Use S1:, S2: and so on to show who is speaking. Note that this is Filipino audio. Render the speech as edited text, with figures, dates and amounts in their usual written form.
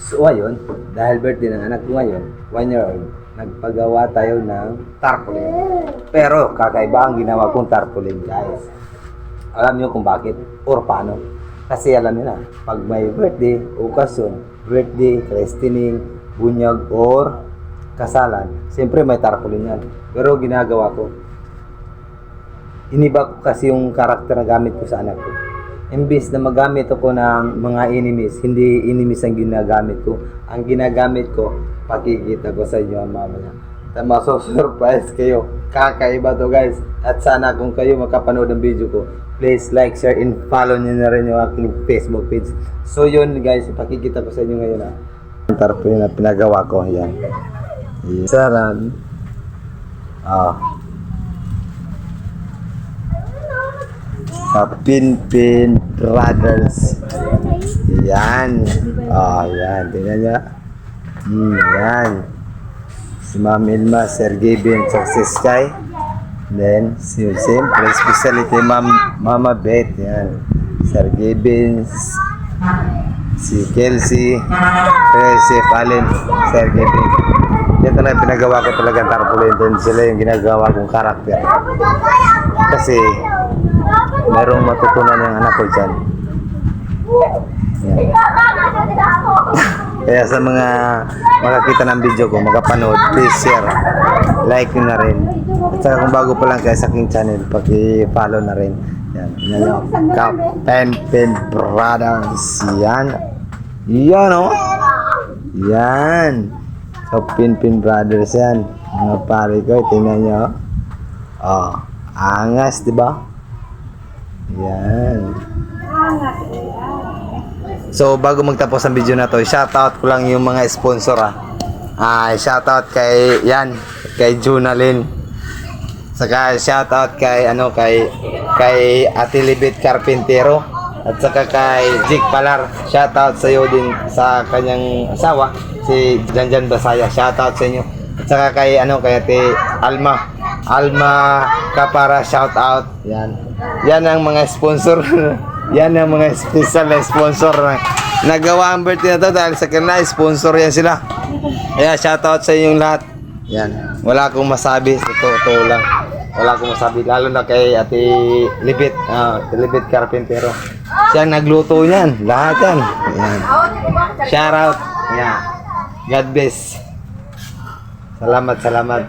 S1: So ayun, dahil birthday ng anak ko ngayon, 1 year old, nagpagawa tayo ng tarpaulin. Pero kakaiba ang ginawa kong tarpaulin, guys. Alam niyo kung bakit or paano? Kasi alam niyo na, pag may birthday, okasyon, birthday, christening, bunyag, or kasalan, siyempre may tarpaulin yan. Pero ginagawa ko, iniba ko kasi yung karakter na gamit ko sa anak ko. Imbis na magamit ako ng mga enemies, hindi enemies ang ginagamit ko. Ang ginagamit ko, pakikita ko sa inyo mamaya. Maso-surprise kayo. Kakaiba to, guys. At sana kung kayo makapanood ng video ko, please like, share, and follow nyo na rin yung aking Facebook page. So yun, guys, pakikita ko sa inyo ngayon. Ang tarpaulin na pinagawa ko. Yan. Saran. Pinpin Brothers. Yan. Yan. Tingnan nyo. Yan. Si Ma'am Ilma, Sir Gavin, Success Sky. Then, siyempre, specialty Mama Beth. Yan. Sir Gavin, si Kelsey, si Allen, Sir Gavin. Yan talaga pinagawa ko talagang tarpaulin. Then sila yung ginagawa kong karakter. Kasi, merong matutunan yung anak ko dyan. Yan. Kaya sa mga makakita ng video ko, makapanood, please share, like nyo na rin. At saka kung bago pa lang kayo sa aking channel, paki-follow na rin. Yan. Pinpin Brothers. Yan. Yan, oh. Yan. So, Pinpin Brothers yan. Mga pare ko, tingnan nyo. Angas, diba? Yan. So bago magtapos ang video na to, shoutout ko lang yung mga sponsor shoutout kay kay Junalyn. Saka shoutout kay kay Ate Libet Carpintero at saka kay Jake Palar. Shoutout sa iyo din sa kanyang asawa si Janjan Basaya. Shoutout sa inyo. At saka kay kay Ate Alma Kapara, shoutout. Yan ang mga sponsor. Yan ang mga special sponsor na nagawa ang birthday na to dahil sa kanila, sponsor yan sila. Kaya shoutout sa inyong lahat. Yan. Wala akong masabi. Totoo lang. Wala akong masabi. Lalo na kay Ate Libet. Libet Carpintero. Siya nagluto yan. Lahat yan. Yan. Shoutout. Yan. God bless. Salamat.